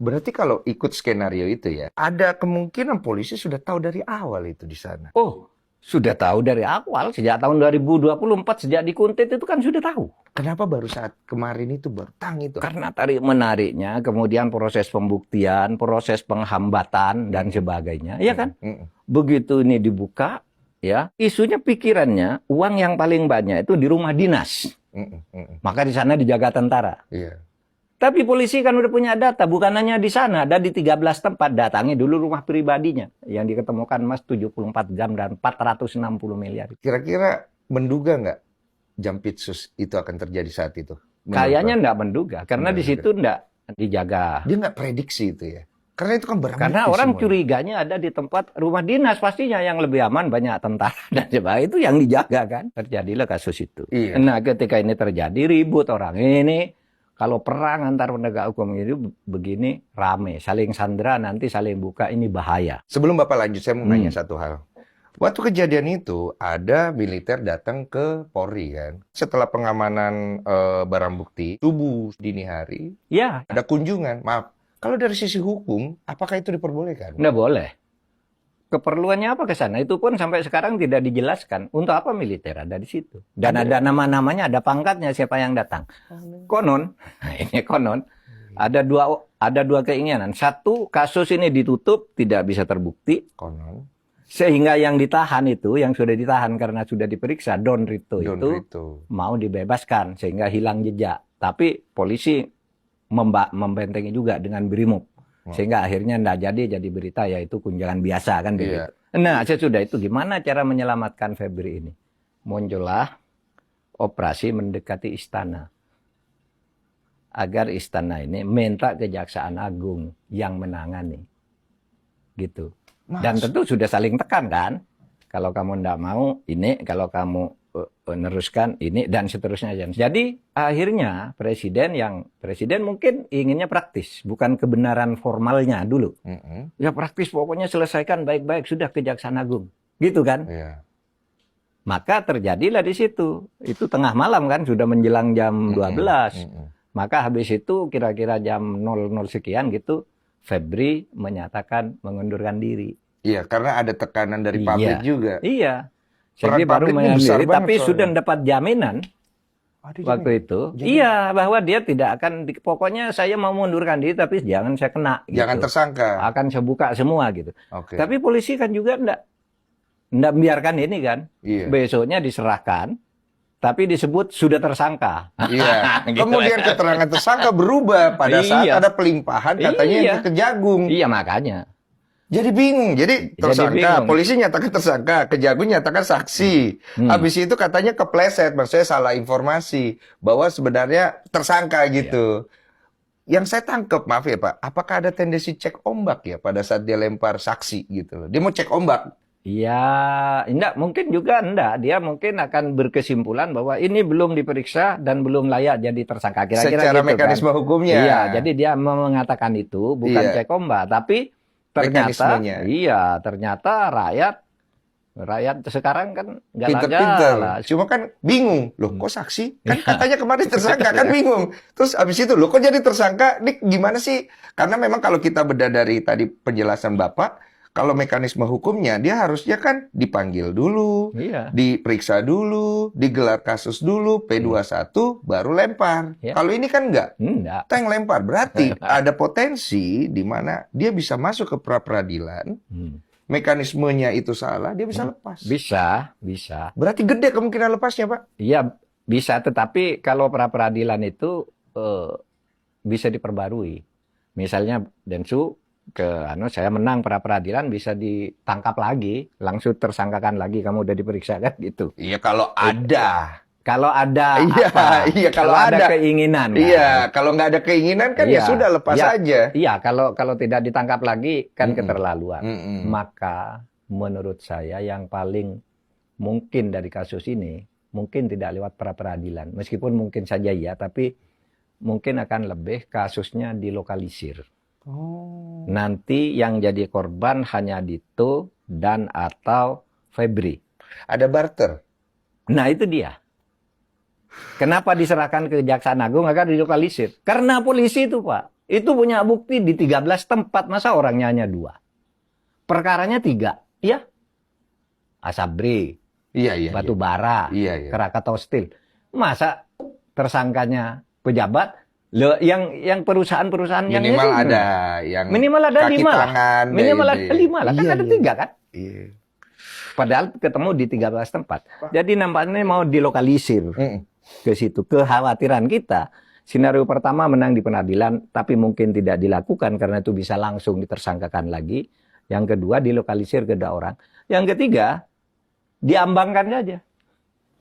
Berarti kalau ikut skenario itu ya, ada kemungkinan polisi sudah tahu dari awal itu di sana. Oh, sudah tahu dari awal, sejak tahun 2024, sejak dikuntit itu kan sudah tahu. Kenapa baru saat kemarin itu baru tang itu? Karena tarik-menariknya, kemudian proses pembuktian, proses penghambatan, dan sebagainya. Iya kan? Begitu ini dibuka, ya isunya pikirannya, uang yang paling banyak itu di rumah dinas. Maka di sana dijaga tentara. Iya. Tapi polisi kan udah punya data, bukan hanya di sana, ada di 13 tempat. Datangi dulu rumah pribadinya yang diketemukan emas 74 gram dan 460 miliar. Kira-kira menduga nggak Jampitsus itu akan terjadi saat itu? Kayaknya nggak menduga, karena di situ nggak dijaga. Dia nggak prediksi itu ya? Karena itu kan barang Karena bukti orang semuanya. curiganya ada di tempat rumah dinas, pastinya yang lebih aman, banyak tentara dan sebagainya, itu yang dijaga kan. Terjadilah kasus itu. Iya. Nah, ketika ini terjadi ribut orang ini, kalau perang antar penegak hukum itu begini rame, saling sandera, nanti saling buka, ini bahaya. Sebelum Bapak lanjut, saya mau nanya satu hal. Waktu kejadian itu, ada militer datang ke Polri kan. Setelah pengamanan barang bukti, subuh dini hari, Ya, ada kunjungan. Maaf, kalau dari sisi hukum, apakah itu diperbolehkan? nggak boleh. Keperluannya apa ke sana? Itu pun sampai sekarang tidak dijelaskan. Untuk apa militer ada di situ? Dan ada nama-namanya, ada pangkatnya siapa yang datang. Konon, ini konon, ada dua keinginan. Satu, kasus ini ditutup, tidak bisa terbukti. Konon. Sehingga yang ditahan itu, yang sudah ditahan karena sudah diperiksa, Don Rito itu mau dibebaskan sehingga hilang jejak. Tapi polisi membentengi juga dengan Brimob. Sehingga akhirnya tidak jadi berita, yaitu kunjungan biasa kan begitu. Nah, sesudah itu gimana cara menyelamatkan Febri ini? Muncullah operasi mendekati istana. Agar istana ini minta Kejaksaan Agung yang menangani. Gitu. Dan tentu sudah saling tekan kan. Kalau kamu tidak mau ini, kalau kamu meneruskan ini, dan seterusnya. Jadi akhirnya presiden mungkin inginnya praktis, bukan kebenaran formalnya dulu. Ya praktis, pokoknya selesaikan baik-baik, sudah Kejaksaan Agung. Gitu kan. Maka terjadilah di situ. Itu tengah malam kan, sudah menjelang jam 12. Maka habis itu kira-kira jam 00 sekian gitu, Febri menyatakan mengundurkan diri. Iya, karena ada tekanan dari publik juga. Iya. Jadi baru mengundurkan diri, tapi sudah dapat jaminan waktu itu. Iya, bahwa dia tidak akan, pokoknya saya mau mengundurkan diri, tapi jangan saya kena. Jangan gitu. tersangka. Akan saya buka semua gitu. Tapi polisi kan juga enggak membiarkan ini kan. Besoknya diserahkan. Tapi disebut sudah tersangka. Iya. Gitu. Kemudian keterangan tersangka berubah pada saat ada pelimpahan katanya yang ke Kejagung. Iya, makanya. Jadi bingung. Jadi tersangka, polisi nyatakan tersangka, Kejagung nyatakan saksi. Habis itu katanya kepleset, maksudnya salah informasi bahwa sebenarnya tersangka gitu. Yang saya tangkap, maaf ya Pak, apakah ada tendensi cek ombak ya pada saat dia lempar saksi gitu loh. Dia mau cek ombak. Iya, enggak, mungkin juga enggak. Dia mungkin akan berkesimpulan bahwa ini belum diperiksa dan belum layak jadi tersangka. Kira-kira secara gitu, mekanisme kan? hukumnya. Iya, jadi dia mengatakan itu bukan cek ombak, tapi ternyata ternyata rakyat sekarang kan pinter-pinter. Cuma kan bingung. Loh, kok saksi? Kan katanya kemarin tersangka, kan bingung. Terus abis itu, loh kok jadi tersangka? Ini gimana sih? Karena memang kalau kita beda dari tadi penjelasan Bapak, kalau mekanisme hukumnya, dia harusnya kan dipanggil dulu, diperiksa dulu, digelar kasus dulu, P21, baru lempar. Kalau ini kan enggak. Teng lempar. Berarti ada potensi di mana dia bisa masuk ke pra-peradilan, mekanismenya itu salah, dia bisa lepas. Bisa. Berarti gede kemungkinan lepasnya, Pak? Iya, bisa. Tetapi kalau pra-peradilan itu bisa diperbarui. Misalnya Densu, saya menang pra-peradilan, bisa ditangkap lagi, langsung tersangkakan lagi, kamu udah diperiksa kan gitu. Iya, kalau ada. Kalau ada kalau ada keinginan. Kan? Iya, kalau nggak ada keinginan kan ya sudah lepas aja. Iya, kalau tidak ditangkap lagi kan keterlaluan. Maka menurut saya yang paling mungkin dari kasus ini mungkin tidak lewat pra-peradilan. Meskipun mungkin saja ya, tapi mungkin akan lebih kasusnya dilokalisir. Nanti yang jadi korban hanya Dito dan atau Febri. Ada barter. Nah itu dia. Kenapa diserahkan ke Kejaksaan Agung agar dilokalisir? Karena polisi itu Pak. Itu punya bukti di 13 tempat, masa orangnya hanya 2? Perkaranya 3, ya. Asabri, batu bara, Krakatau Steel. Masa tersangkanya pejabat? Yang perusahaan-perusahaan yang minimal ini, ada yang minimal ada 5 lah. Minimal ada 5 lah. Kan ada 3 kan? Iya. Padahal ketemu di 13 tempat. Jadi nampaknya mau dilokalisir ke situ. Kekhawatiran kita, skenario pertama menang di pengadilan, tapi mungkin tidak dilakukan karena itu bisa langsung ditersangkakan lagi. Yang kedua dilokalisir ke 2 orang. Yang ketiga diambangkan saja.